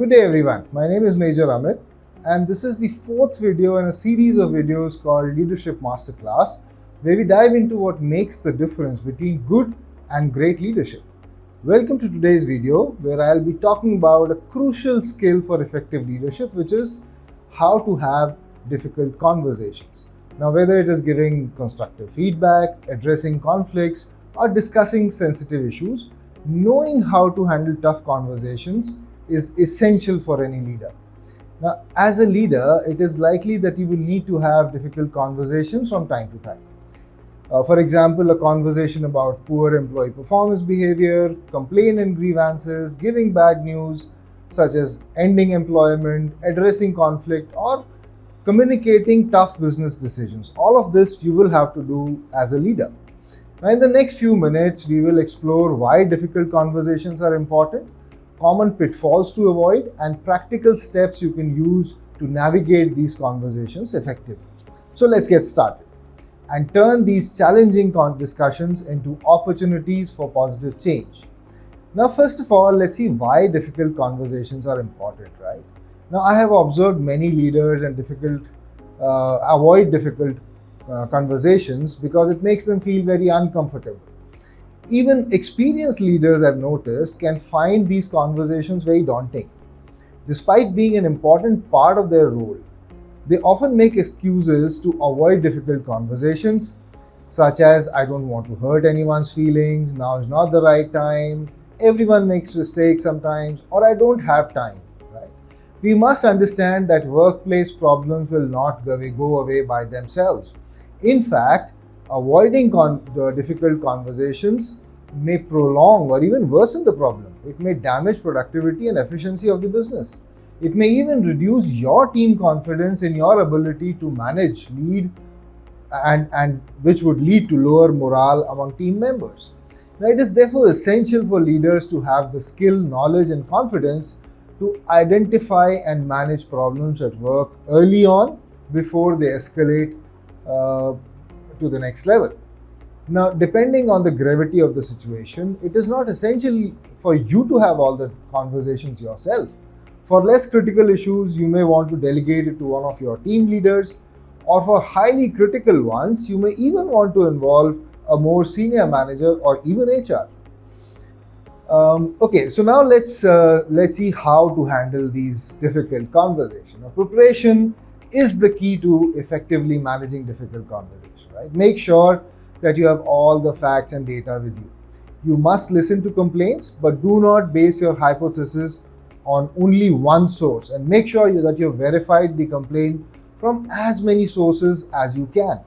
Good day everyone, my name is Major Amit and this is the fourth video in a series of videos called Leadership Masterclass, where we dive into what makes the difference between good and great leadership. Welcome to today's video where I'll be talking about a crucial skill for effective leadership, which is how to have difficult conversations. Now, whether it is giving constructive feedback, addressing conflicts, or discussing sensitive issues, knowing how to handle tough conversations is essential for any leader. Now, as a leader, it is likely that you will need to have difficult conversations from time to time. For example, a conversation about poor employee performance behavior, complaint and grievances, giving bad news, such as ending employment, addressing conflict, or communicating tough business decisions. All of this you will have to do as a leader. Now, in the next few minutes, we will explore why difficult conversations are important, common pitfalls to avoid, and practical steps you can use to navigate these conversations effectively. So let's get started and turn these challenging discussions into opportunities for positive change. Now, first of all, let's see why difficult conversations are important, right? Now, I have observed many leaders and avoid difficult conversations because it makes them feel very uncomfortable. Even experienced leaders, I've noticed, can find these conversations very daunting. Despite being an important part of their role, they often make excuses to avoid difficult conversations, such as, I don't want to hurt anyone's feelings, now is not the right time, everyone makes mistakes sometimes, or I don't have time. Right? We must understand that workplace problems will not go away by themselves. In fact, avoiding difficult conversations may prolong or even worsen the problem. It may damage productivity and efficiency of the business. It may even reduce your team confidence in your ability to manage, lead, and which would lead to lower morale among team members. Now, it is therefore essential for leaders to have the skill, knowledge, and confidence to identify and manage problems at work early on before they escalate to the next level. Now, depending on the gravity of the situation, it is not essential for you to have all the conversations yourself. For less critical issues, you may want to delegate it to one of your team leaders, or for highly critical ones, you may even want to involve a more senior manager or even HR. Okay, so now let's see how to handle these difficult conversations. Now, preparation is the key to effectively managing difficult conversations, right? Make sure that you have all the facts and data with you. You must listen to complaints, but do not base your hypothesis on only one source, and make sure that you've verified the complaint from as many sources as you can.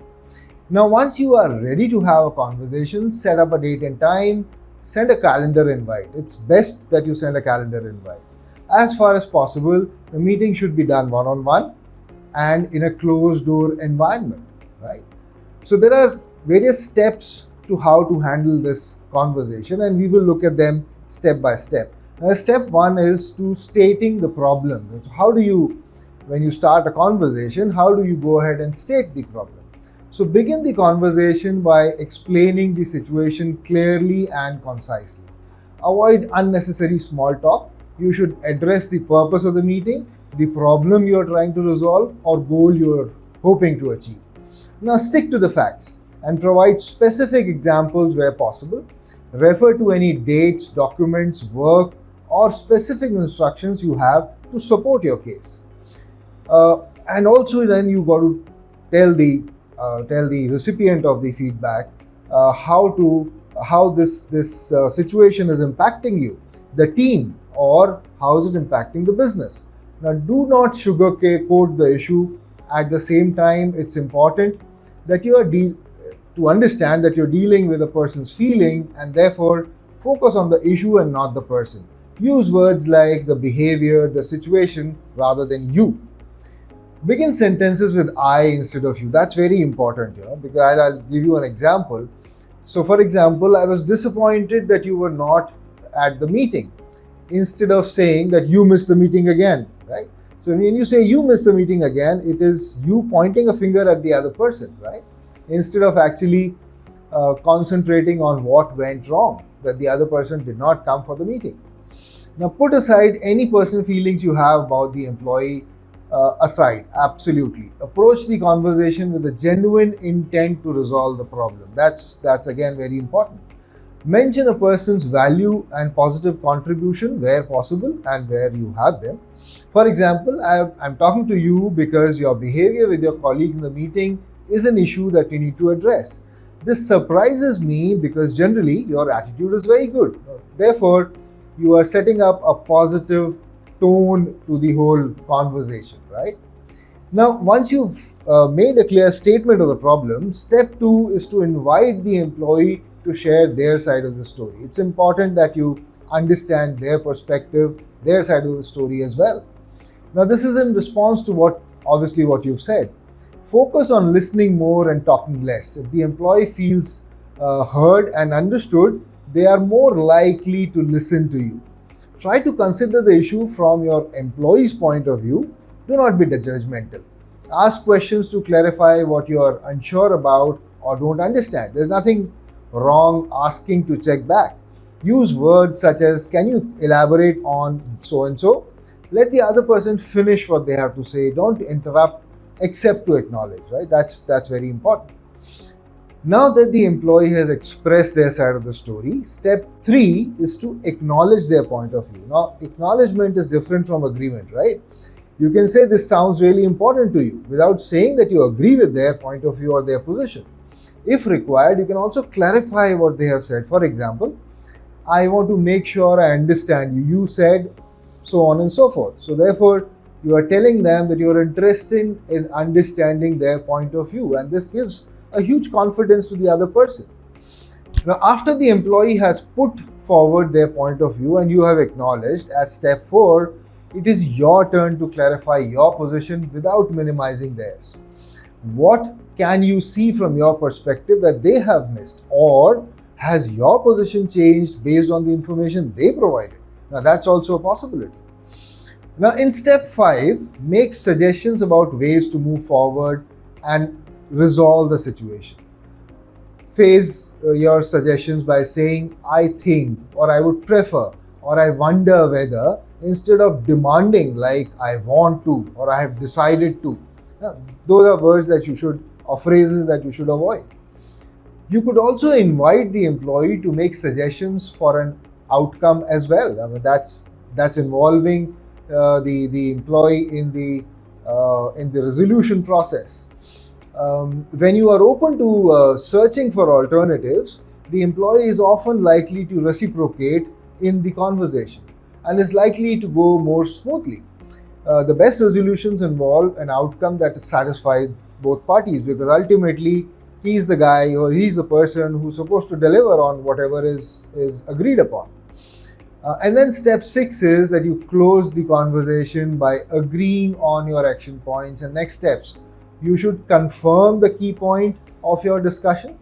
Now, once you are ready to have a conversation, set up a date and time, send a calendar invite. It's best that you send a calendar invite. As far as possible, the meeting should be done one-on-one and in a closed door environment, right? So there are various steps to how to handle this conversation, and we will look at them step by step. Now, step one is to stating the problem. So how do you, when you start a conversation, how do you go ahead and state the problem? So begin the conversation by explaining the situation clearly and concisely. Avoid unnecessary small talk. You should address the purpose of the meeting, the problem you are trying to resolve, or goal you are hoping to achieve. Now, stick to the facts and provide specific examples where possible. Refer to any dates, documents, work, or specific instructions you have to support your case. And also, then you got to tell the recipient of the feedback how this situation is impacting you, the team, or how is it impacting the business. Now, do not sugarcoat the issue. At the same time, it's important that you are to understand that you're dealing with a person's feeling, and therefore focus on the issue and not the person. Use words like the behavior, the situation, rather than you. Begin sentences with I instead of you. That's very important, because I'll give you an example. So, for example, I was disappointed that you were not at the meeting. Instead of saying that you missed the meeting again, right? So when you say you missed the meeting again, it is you pointing a finger at the other person, right? Instead of actually concentrating on what went wrong, that the other person did not come for the meeting. Now, put aside any personal feelings you have about the employee aside. Absolutely. Approach the conversation with a genuine intent to resolve the problem. That's again very important. Mention a person's value and positive contribution where possible and where you have them. For example, I'm talking to you because your behavior with your colleague in the meeting is an issue that you need to address. This surprises me because generally your attitude is very good. Therefore, you are setting up a positive tone to the whole conversation, right? Now, once you've made a clear statement of the problem, step two is to invite the employee to share their side of the story. It's important that you understand their perspective, their side of the story as well. Now, this is in response to what you've said. Focus on listening more and talking less. If the employee feels heard and understood, they are more likely to listen to you. Try to consider the issue from your employee's point of view. Do not be judgmental. Ask questions to clarify what you are unsure about or don't understand. There's nothing wrong asking to check back. Use words such as, "Can you elaborate on so and so?" Let the other person finish what they have to say. Don't interrupt except to acknowledge, right? That's very important. Now that the employee has expressed their side of the story, step three is to acknowledge their point of view. Now, acknowledgement is different from agreement, right? You can say this sounds really important to you without saying that you agree with their point of view or their position. If required, you can also clarify what they have said. For example, "I want to make sure I understand you. You said," so on and so forth. So therefore, you are telling them that you are interested in understanding their point of view, and this gives a huge confidence to the other person. Now, after the employee has put forward their point of view and you have acknowledged, as step four, it is your turn to clarify your position without minimizing theirs. What can you see from your perspective that they have missed? Or has your position changed based on the information they provided? Now, that's also a possibility. Now, in step five, make suggestions about ways to move forward and resolve the situation. Phrase your suggestions by saying, "I think," or "I would prefer," or "I wonder whether," instead of demanding like "I want to" or "I have decided to." Those are words that you should, or phrases that you should avoid. You could also invite the employee to make suggestions for an outcome as well. I mean, that's involving the employee in the resolution process. When you are open to searching for alternatives, the employee is often likely to reciprocate in the conversation and is likely to go more smoothly. The best resolutions involve an outcome that satisfies both parties, because ultimately he's the guy or he's the person who's supposed to deliver on whatever is agreed upon. And then step six is that you close the conversation by agreeing on your action points and next steps. You should confirm the key point of your discussion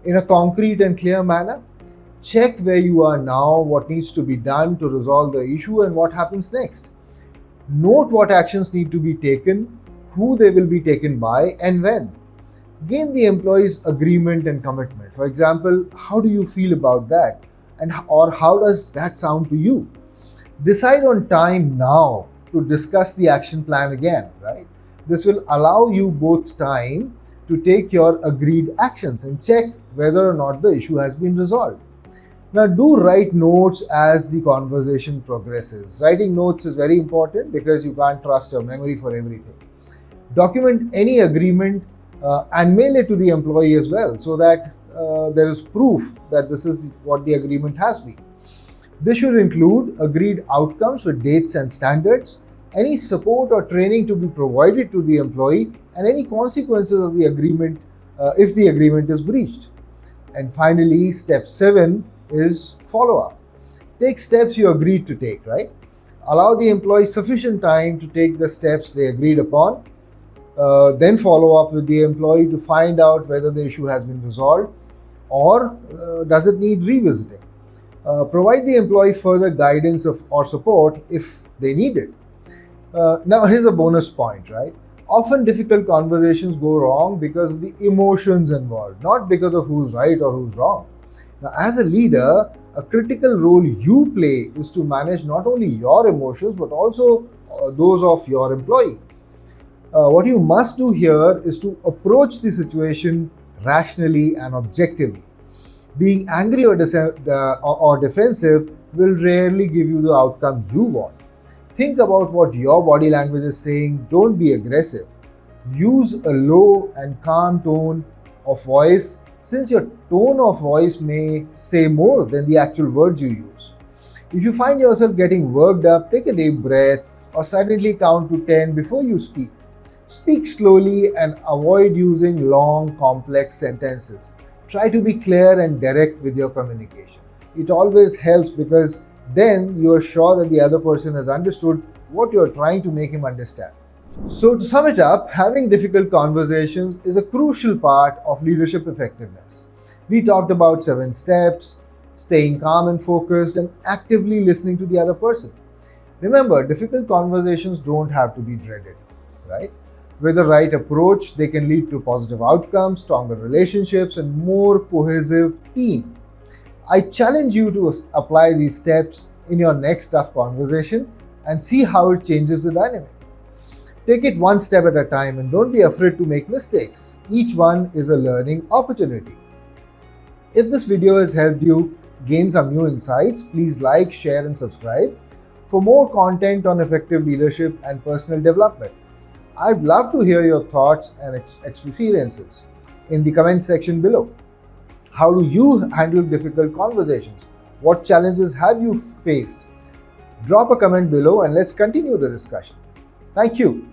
in a concrete and clear manner. Check where you are now, what needs to be done to resolve the issue, and what happens next. Note what actions need to be taken, who they will be taken by, and when. Gain the employee's agreement and commitment. For example, how do you feel about that? Or how does that sound to you? Decide on time now to discuss the action plan again, right? This will allow you both time to take your agreed actions and check whether or not the issue has been resolved. Now, do write notes as the conversation progresses. Writing notes is very important because you can't trust your memory for everything. Document any agreement and mail it to the employee as well, so that there is proof that this is what the agreement has been. This should include agreed outcomes with dates and standards, any support or training to be provided to the employee, and any consequences of the agreement if the agreement is breached. And finally, step 7 is follow-up. Take steps you agreed to take, right? Allow the employee sufficient time to take the steps they agreed upon. Then follow up with the employee to find out whether the issue has been resolved or does it need revisiting. Provide the employee further guidance or support if they need it. Now, here's a bonus point, right? Often difficult conversations go wrong because of the emotions involved, not because of who's right or who's wrong. Now, as a leader, A critical role you play is to manage not only your emotions but also those of your employee. What you must do here is to approach the situation rationally and objectively. Being angry or defensive will rarely give you the outcome you want. Think about what your body language is saying. Don't be aggressive. Use a low and calm tone of voice, since your tone of voice may say more than the actual words you use. If you find yourself getting worked up, take a deep breath or silently count to 10 before you speak. Speak slowly and avoid using long, complex sentences. Try to be clear and direct with your communication. It always helps because then you are sure that the other person has understood what you are trying to make him understand. So, to sum it up, having difficult conversations is a crucial part of leadership effectiveness. We talked about 7 steps: staying calm and focused, and actively listening to the other person. Remember, difficult conversations don't have to be dreaded, right? With the right approach, they can lead to positive outcomes, stronger relationships, and more cohesive team. I challenge you to apply these steps in your next tough conversation and see how it changes the dynamic. Take it one step at a time and don't be afraid to make mistakes. Each one is a learning opportunity. If this video has helped you gain some new insights, please like, share, and subscribe for more content on effective leadership and personal development. I'd love to hear your thoughts and experiences in the comment section below. How do you handle difficult conversations? What challenges have you faced? Drop a comment below and let's continue the discussion. Thank you.